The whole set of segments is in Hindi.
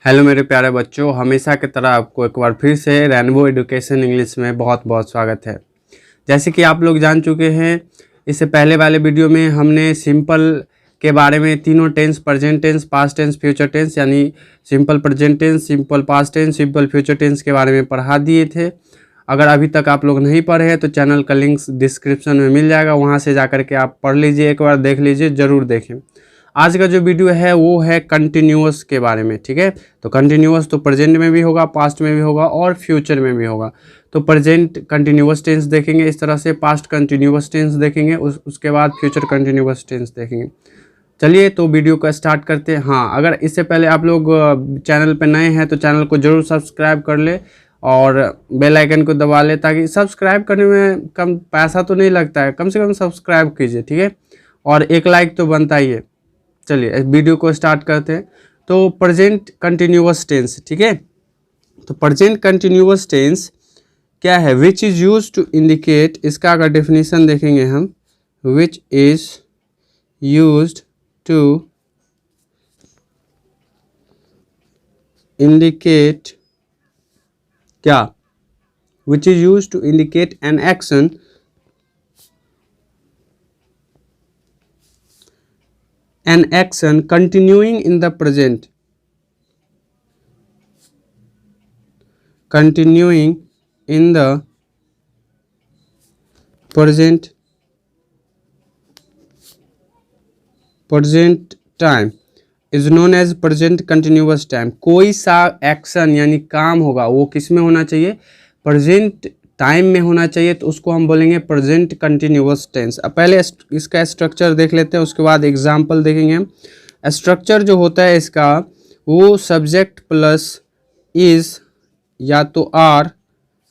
हेलो मेरे प्यारे बच्चों, हमेशा की तरह आपको एक बार फिर से रेनबो एजुकेशन इंग्लिश में बहुत बहुत स्वागत है। जैसे कि आप लोग जान चुके हैं, इससे पहले वाले वीडियो में हमने सिंपल के बारे में तीनों tense, present tense, past tense, future tense यानी simple present tense, simple past tense, simple future tense के बारे में पढ़ा दिए थे। अगर अभी तक आप लोग नहीं पढ़े हैं तो चैनल का लिंक डिस्क्रिप्शन में मिल जाएगा, वहाँ से जा के आप पढ़ लीजिए, एक बार देख लीजिए, ज़रूर देखें। आज का जो वीडियो है वो है कंटिन्यूअस के बारे में, ठीक है। तो कंटिन्यूअस तो प्रेजेंट में भी होगा, पास्ट में भी होगा और फ्यूचर में भी होगा। तो प्रेजेंट कंटिन्यूअस टेंस देखेंगे इस तरह से, पास्ट कंटिन्यूअस टेंस देखेंगे, उसके बाद फ्यूचर कंटिन्यूअस टेंस देखेंगे। चलिए तो वीडियो का स्टार्ट करते हैं। हाँ, अगर इससे पहले आप लोग चैनल पर नए हैं तो चैनल को ज़रूर सब्सक्राइब कर ले और बेल आइकन को दबा ले, ताकि सब्सक्राइब करने में कम पैसा तो नहीं लगता है, कम से कम सब्सक्राइब कीजिए, ठीक है। और एक लाइक तो बनता ही है। चलिए वीडियो को स्टार्ट करते हैं। तो प्रेजेंट कंटिन्यूअस टेंस, ठीक है। तो प्रेजेंट कंटिन्यूअस टेंस क्या है? Which is use to indicate, इसका अगर डेफिनेशन देखेंगे हम, which is used to indicate क्या? Which is use to indicate an action continuing in the present, continuing in the present time is known as present continuous time। कोई सा एक्शन यानी काम होगा वो किस में होना चाहिए? प्रेजेंट टाइम में होना चाहिए, तो उसको हम बोलेंगे प्रेजेंट कंटिन्यूअस टेंस। अब पहले इसका स्ट्रक्चर देख लेते हैं, उसके बाद एग्जांपल देखेंगे हम। स्ट्रक्चर जो होता है इसका, वो सब्जेक्ट प्लस इज या तो आर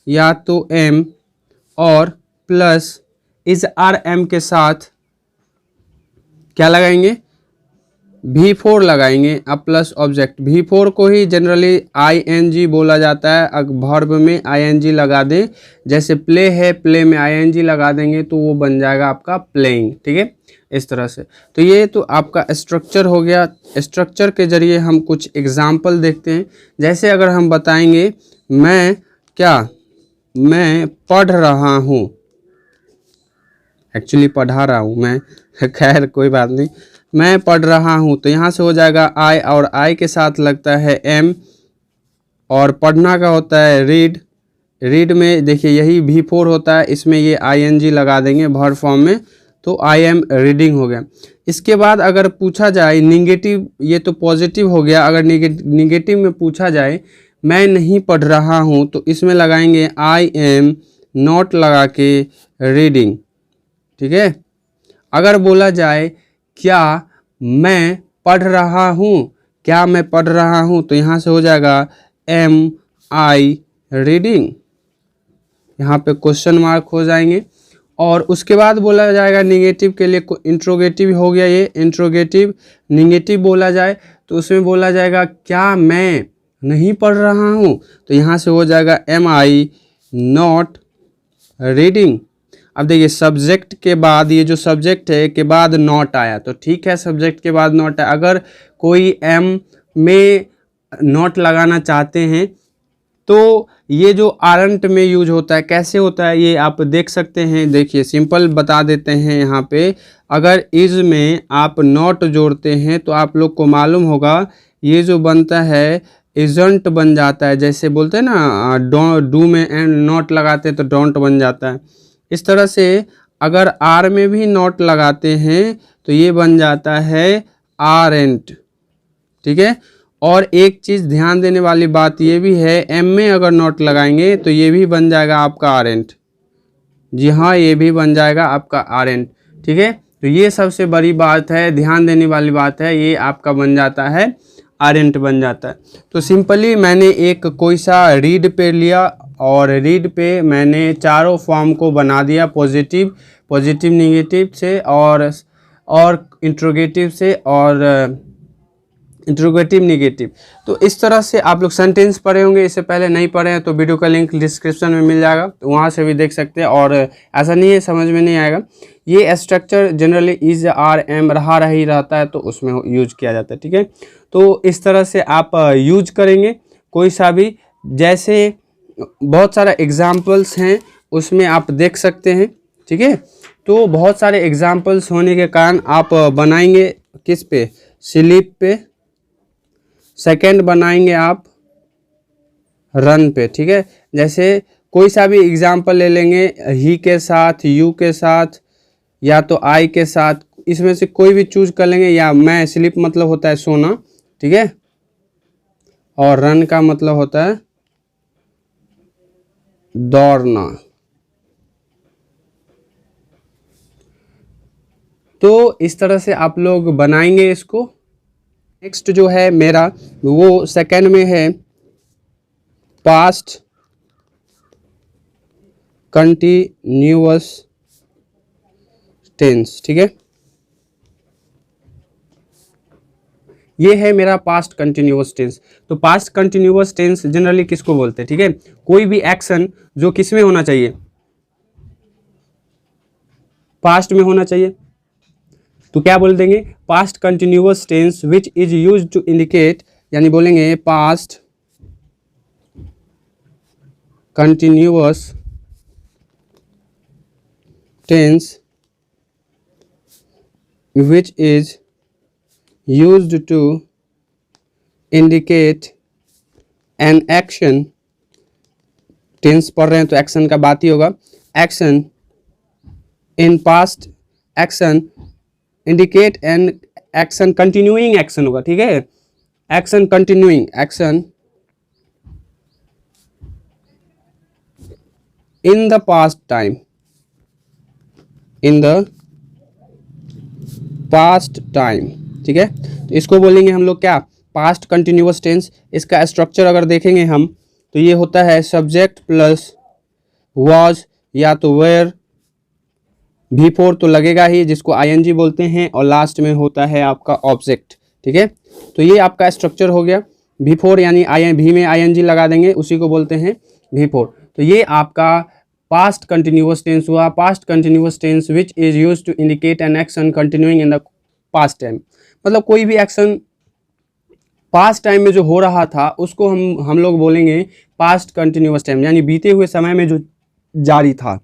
या तो एम और प्लस इज आर एम के साथ क्या लगाएंगे? V4 लगाएंगे। अब प्लस ऑब्जेक्ट, V4 को ही जनरली ING बोला जाता है। अगर वर्ब में ING लगा दें, जैसे प्ले है, प्ले में ING लगा देंगे तो वो बन जाएगा आपका प्लेइंग, ठीक है, इस तरह से। तो ये तो आपका स्ट्रक्चर हो गया। स्ट्रक्चर के जरिए हम कुछ एग्जाम्पल देखते हैं। जैसे अगर हम बताएंगे मैं पढ़ रहा हूँ, एक्चुअली पढ़ा रहा हूँ मैं, खैर कोई बात नहीं, मैं पढ़ रहा हूँ, तो यहाँ से हो जाएगा आई, और आई के साथ लगता है एम, और पढ़ना का होता है रीड। रीड में देखिए यही V4 होता है, इसमें ये ING लगा देंगे वर्ब फॉर्म में, तो आई एम रीडिंग हो गया। इसके बाद अगर पूछा जाए निगेटिव, ये तो पॉजिटिव हो गया। अगर निगेटिव में पूछा जाए मैं नहीं पढ़ रहा हूँ, तो इसमें लगाएंगे आई एम नॉट लगा के रीडिंग, ठीक है। अगर बोला जाए क्या मैं पढ़ रहा हूँ, क्या मैं पढ़ रहा हूँ, तो यहाँ से हो जाएगा एम आई रीडिंग, यहाँ पे क्वेश्चन मार्क हो जाएंगे। और उसके बाद बोला जाएगा निगेटिव के लिए, इंट्रोगेटिव हो गया ये, इंट्रोगेटिव। निगेटिव बोला जाए तो उसमें बोला जाएगा क्या मैं नहीं पढ़ रहा हूँ, तो यहाँ से हो जाएगा एम आई नॉट रीडिंग। अब देखिए सब्जेक्ट के बाद, ये जो सब्जेक्ट है के बाद नॉट आया तो ठीक है, सब्जेक्ट के बाद नॉट आया। अगर कोई एम में नॉट लगाना चाहते हैं तो ये जो आरंट में यूज होता है, कैसे होता है ये आप देख सकते हैं। देखिए सिंपल बता देते हैं यहाँ पे। अगर इज में आप नॉट जोड़ते हैं तो आप लोग को मालूम होगा ये जो बनता है इजंट बन जाता है। जैसे बोलते हैं ना डू में एंड नॉट लगाते हैं तो डोंट बन जाता है। इस तरह से अगर आर में भी नॉट लगाते हैं तो ये बन जाता है आरेंट, ठीक है। और एक चीज़ ध्यान देने वाली बात ये भी है, एम में अगर नॉट लगाएंगे तो ये भी बन जाएगा आपका आरेंट। जी हाँ, ये भी बन जाएगा आपका आरेंट, ठीक है। तो ये सबसे बड़ी बात है, ध्यान देने वाली बात है, ये आपका बन जाता है आरेंट बन जाता है। तो सिंपली मैंने एक कोई सा रीड पे लिया और रीड पे मैंने चारों फॉर्म को बना दिया, पॉजिटिव, निगेटिव से और इंट्रोगेटिव से और इंट्रोगेटिव नेगेटिव। तो इस तरह से आप लोग सेंटेंस पढ़े होंगे, इससे पहले नहीं पढ़े हैं तो वीडियो का लिंक डिस्क्रिप्शन में मिल जाएगा, तो वहाँ से भी देख सकते हैं। और ऐसा नहीं है समझ में नहीं आएगा, ये structure generally is are am रहा रही रहता है तो उसमें यूज किया जाता है, ठीक है। तो इस तरह से आप यूज करेंगे कोई सा भी, जैसे बहुत सारा एग्जाम्पल्स हैं उसमें आप देख सकते हैं, ठीक है। तो बहुत सारे एग्जाम्पल्स होने के कारण आप बनाएंगे किस पे, स्लीप पे, सेकंड बनाएंगे आप रन पे, ठीक है। जैसे कोई सा भी एग्जाम्पल ले लेंगे, ही के साथ, यू के साथ, या तो आई के साथ, इसमें से कोई भी चूज कर लेंगे। या मैं, स्लीप मतलब होता है सोना, ठीक है, और रन का मतलब होता है दौड़ना। तो इस तरह से आप लोग बनाएंगे इसको। नेक्स्ट जो है मेरा वो सेकंड में है पास्ट कंटिन्यूअस टेंस, ठीक है। ये है मेरा पास्ट कंटिन्यूअस टेंस। तो पास्ट कंटिन्यूअस टेंस जनरली किसको बोलते हैं, ठीक है, कोई भी एक्शन जो किस में होना चाहिए, पास्ट में होना चाहिए। तो क्या बोल देंगे, past continuous tense which is used to indicate, यानी बोलेंगे past continuous tense which is used to indicate an action, tense पढ़ रहे हैं तो एक्शन का बात ही होगा, action in past, action indicate an action, continuing action होगा, ठीक है, action continuing action in the past time, in the past time, ठीक है। तो इसको बोलेंगे हम लोग क्या, पास्ट कंटिन्यूअस टेंस। इसका स्ट्रक्चर अगर देखेंगे हम तो ये होता है सब्जेक्ट प्लस वाज या तो वेयर, बिफोर तो लगेगा ही जिसको आईएनजी बोलते हैं, और लास्ट में होता है आपका ऑब्जेक्ट, ठीक है। तो ये आपका स्ट्रक्चर हो गया। बिफोर यानी आई भी में आईएनजी लगा देंगे, उसी को बोलते हैं बिफोर। तो ये आपका पास्ट कंटिन्यूअस टेंस हुआ। Past continuous tense which is used to indicate an action continuing in the past time, मतलब कोई भी एक्शन पास्ट टाइम में जो हो रहा था उसको हम लोग बोलेंगे पास्ट कंटिन्यूअस टाइम, यानी बीते हुए समय में जो जारी था।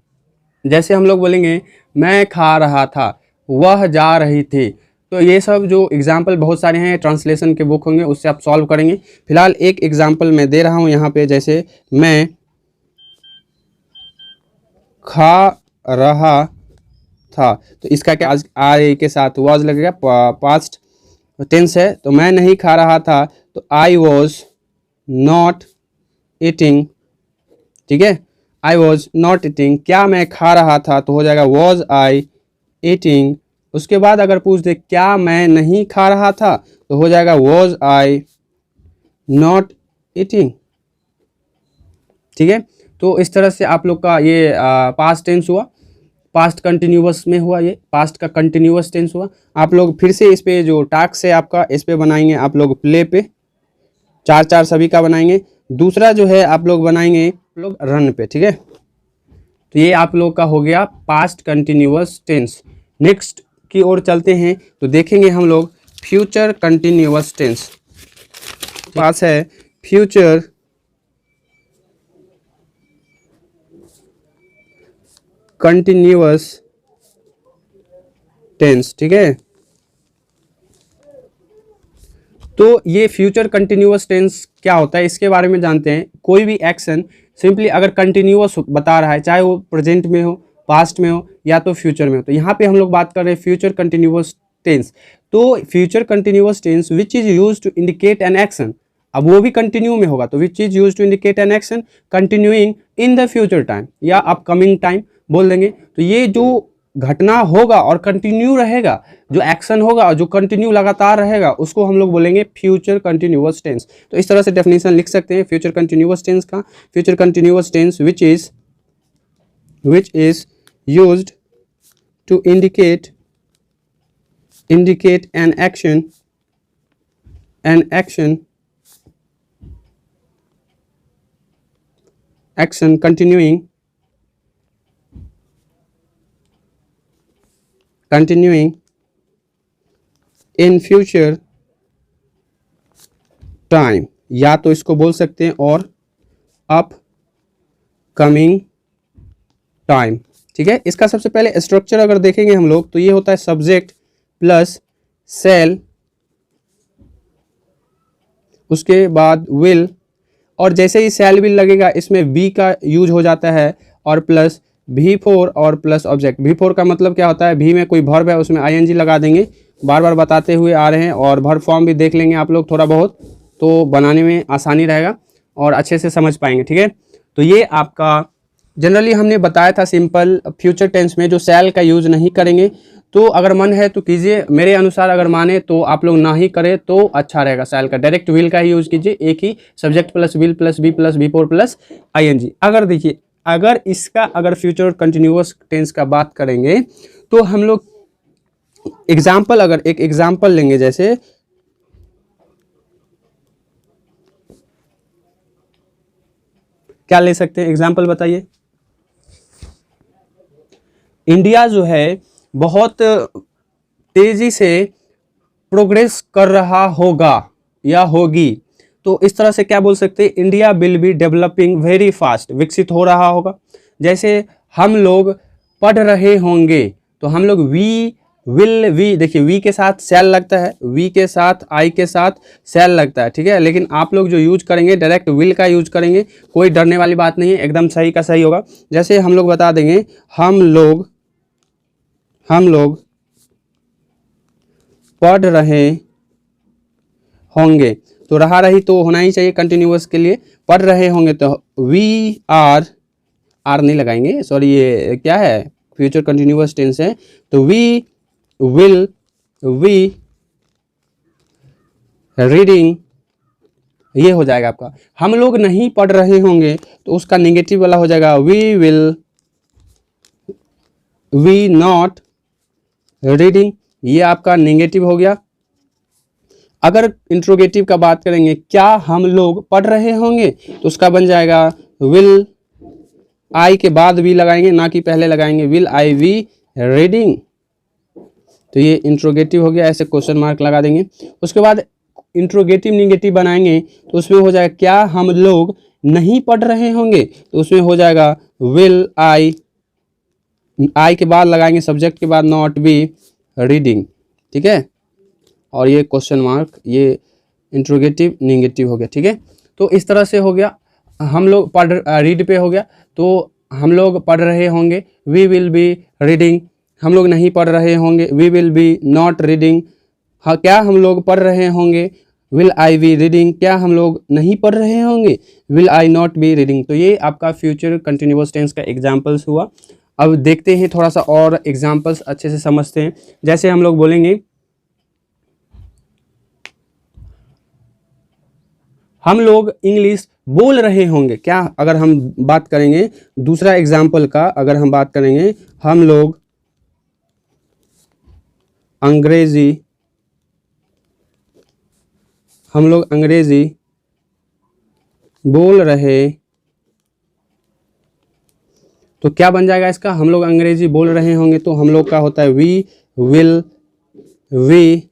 जैसे हम लोग बोलेंगे मैं खा रहा था, वह जा रही थी। तो ये सब जो एग्जाम्पल बहुत सारे हैं, ट्रांसलेशन के बुक होंगे उससे आप सॉल्व करेंगे। फिलहाल एक एग्जाम्पल मैं दे रहा हूँ यहाँ पे, जैसे मैं खा रहा था, तो इसका क्या आई के साथ वाज लगेगा, पास्ट टेंस है। तो मैं नहीं खा रहा था तो आई वॉज नॉट ईटिंग, ठीक है, आई वॉज नॉट ईटिंग। क्या मैं खा रहा था तो हो जाएगा वॉज आई ईटिंग। उसके बाद अगर पूछ दे क्या मैं नहीं खा रहा था तो हो जाएगा वॉज आई नॉट ईटिंग, ठीक है। तो इस तरह से आप लोग का ये पास्ट टेंस हुआ, पास्ट कंटिन्यूअस में हुआ, ये पास्ट का कंटिन्यूअस टेंस हुआ। आप लोग फिर से इस पे जो टास्क है आपका, इस पे बनाएंगे आप लोग प्ले पे, 4 सभी का बनाएंगे। दूसरा जो है आप लोग बनाएंगे आप लोग रन पे, ठीक है। तो ये आप लोग का हो गया पास्ट कंटिन्यूअस टेंस। नेक्स्ट की ओर चलते हैं तो देखेंगे हम लोग फ्यूचर कंटिन्यूअस टेंस। पास है फ्यूचर कंटिन्यूअस टेंस, ठीक है। तो ये फ्यूचर कंटिन्यूअस टेंस क्या होता है इसके बारे में जानते हैं। कोई भी एक्शन सिंपली अगर कंटिन्यूअस बता रहा है, चाहे वो प्रेजेंट में हो, पास्ट में हो या तो फ्यूचर में हो, तो यहाँ पे हम लोग बात कर रहे हैं फ्यूचर कंटिन्यूअस टेंस। तो future continuous tense which is use to indicate an action, अब वो भी कंटिन्यू में होगा तो which is use to indicate an action continuing in the future time या अपकमिंग टाइम बोल देंगे। तो ये जो घटना होगा और कंटिन्यू रहेगा, जो एक्शन होगा और जो कंटिन्यू लगातार रहेगा, उसको हम लोग बोलेंगे फ्यूचर कंटिन्यूअस टेंस। तो इस तरह से डेफिनेशन लिख सकते हैं फ्यूचर कंटिन्यूअस टेंस का। Future continuous tense which is used to indicate an action an action continuing in future time, या तो इसको बोल सकते हैं और upcoming time। ठीक है, इसका सबसे पहले स्ट्रक्चर अगर देखेंगे हम लोग तो ये होता है सब्जेक्ट प्लस सेल, उसके बाद विल, और जैसे ही सेल विल लगेगा इसमें बी का यूज हो जाता है, और प्लस V4 और प्लस ऑब्जेक्ट। V4 का मतलब क्या होता है, भी में कोई वर्ब है उसमें ING लगा देंगे, बार बार बताते हुए आ रहे हैं, और वर्ब फॉर्म भी देख लेंगे आप लोग थोड़ा बहुत, तो बनाने में आसानी रहेगा और अच्छे से समझ पाएंगे। ठीक है, तो ये आपका जनरली हमने बताया था सिंपल फ्यूचर टेंस में जो सेल का यूज नहीं करेंगे, तो अगर मन है तो कीजिए, मेरे अनुसार अगर माने तो आप लोग ना ही करें तो अच्छा रहेगा। सेल का डायरेक्ट विल का ही यूज कीजिए, एक ही subject plus will plus be plus V4 plus ING। अगर देखिए, अगर इसका अगर फ्यूचर कंटिन्यूअस टेंस का बात करेंगे तो हम लोग एग्जाम्पल, अगर एक एग्जाम्पल लेंगे, जैसे क्या ले सकते हैं एग्जाम्पल बताइए। इंडिया जो है बहुत तेजी से प्रोग्रेस कर रहा होगा या होगी, तो इस तरह से क्या बोल सकते हैं, India will be developing very fast, विकसित हो रहा होगा। जैसे हम लोग पढ़ रहे होंगे, तो हम लोग वी विल, वी देखिए वी के साथ सेल लगता है, वी के साथ आई के साथ सेल लगता है। ठीक है, लेकिन आप लोग जो यूज करेंगे डायरेक्ट विल का यूज करेंगे, कोई डरने वाली बात नहीं है, एकदम सही का सही होगा। जैसे हम लोग बता देंगे हम लोग पढ़ रहे होंगे, तो रहा रही तो होना ही चाहिए कंटिन्यूअस के लिए, पढ़ रहे होंगे तो वी आर नहीं लगाएंगे, सॉरी ये क्या है फ्यूचर कंटिन्यूअस टेंस है, तो वी विल वी रीडिंग, ये हो जाएगा आपका। हम लोग नहीं पढ़ रहे होंगे तो उसका नेगेटिव वाला हो जाएगा we will we not reading, ये आपका नेगेटिव हो गया। अगर इंट्रोगेटिव का बात करेंगे, क्या हम लोग पढ़ रहे होंगे, तो उसका बन जाएगा विल आई के बाद वी लगाएंगे, ना कि पहले लगाएंगे, विल आई वी रीडिंग, तो ये इंट्रोगेटिव हो गया, ऐसे क्वेश्चन मार्क लगा देंगे। उसके बाद इंट्रोगेटिव निगेटिव बनाएंगे तो उसमें हो जाएगा क्या हम लोग नहीं पढ़ रहे होंगे, तो उसमें हो जाएगा विल आई के बाद लगाएंगे सब्जेक्ट के बाद नॉट बी रीडिंग। ठीक है, और ये क्वेश्चन मार्क, ये इंट्रोगेटिव निगेटिव हो गया। ठीक है, तो इस तरह से हो गया, हम लोग पढ़ रीड पे हो गया, तो हम लोग पढ़ रहे होंगे वी विल बी रीडिंग, हम लोग नहीं पढ़ रहे होंगे we will be not reading. हाँ, क्या हम लोग पढ़ रहे होंगे विल आई बी रीडिंग, क्या हम लोग नहीं पढ़ रहे होंगे will I not be reading. तो ये आपका फ्यूचर कंटिन्यूअस टेंस का एग्जाम्पल्स हुआ। अब देखते हैं थोड़ा सा और एग्जाम्पल्स अच्छे से समझते हैं। जैसे हम लोग बोलेंगे हम लोग इंग्लिश बोल रहे होंगे, क्या अगर हम बात करेंगे दूसरा एग्जाम्पल का, अगर हम बात करेंगे हम लोग अंग्रेजी बोल रहे, तो क्या बन जाएगा इसका, हम लोग अंग्रेजी बोल रहे होंगे तो हम लोग का होता है वी विल वी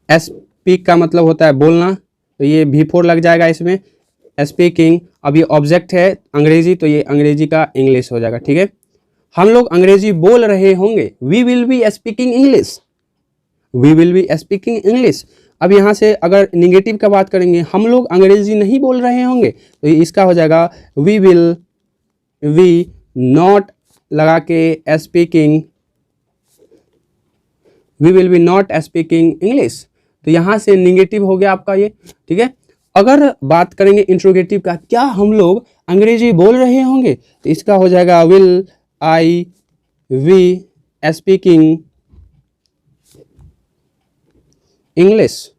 स्पीक का मतलब होता है बोलना, तो ये V4 लग जाएगा इसमें, स्पीकिंग। अब ये ऑब्जेक्ट है अंग्रेजी, तो ये अंग्रेजी का इंग्लिश हो जाएगा। ठीक है, हम लोग अंग्रेजी बोल रहे होंगे, we will be speaking English, we will be speaking English. अब यहाँ से अगर निगेटिव का बात करेंगे, हम लोग अंग्रेजी नहीं बोल रहे होंगे, तो इसका हो जाएगा वी विल वी नॉट लगा के speaking, we will be not speaking English, तो यहाँ से निगेटिव हो गया आपका ये। ठीक है, अगर बात करेंगे इंट्रोगेटिव का, क्या हम लोग अंग्रेजी बोल रहे होंगे, तो इसका हो जाएगा will I we speaking English.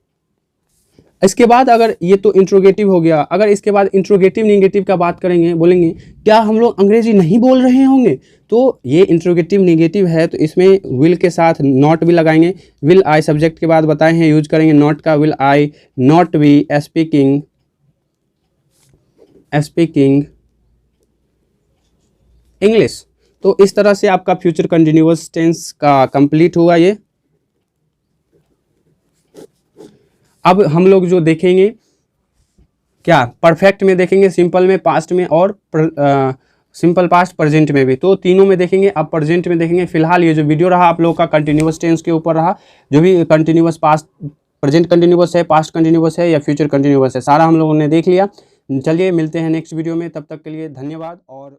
इसके बाद अगर ये तो इंट्रोगेटिव हो गया, अगर इसके बाद इंट्रोगेटिव नेगेटिव का बात करेंगे, बोलेंगे क्या हम लोग अंग्रेजी नहीं बोल रहे होंगे, तो ये इंट्रोगेटिव नेगेटिव है तो इसमें विल के साथ नॉट भी लगाएंगे। विल आई सब्जेक्ट के बाद बताए हैं यूज करेंगे नॉट का, will I not be speaking English. तो इस तरह से आपका फ्यूचर कंटिन्यूअस टेंस का कंप्लीट हुआ ये। अब हम लोग जो देखेंगे क्या, परफेक्ट में देखेंगे, सिंपल में, पास्ट में और सिंपल पास्ट प्रेजेंट में भी, तो तीनों में देखेंगे। अब प्रेजेंट में देखेंगे। फिलहाल ये जो वीडियो रहा आप लोगों का कंटिन्यूअस टेंस के ऊपर रहा, जो भी कंटिन्यूअस पास्ट प्रेजेंट कंटिन्यूअस है, पास्ट कंटिन्यूअस है या फ्यूचर कंटिन्यूअस है, सारा हम लोगों ने देख लिया। चलिए मिलते हैं नेक्स्ट वीडियो में, तब तक के लिए धन्यवाद। और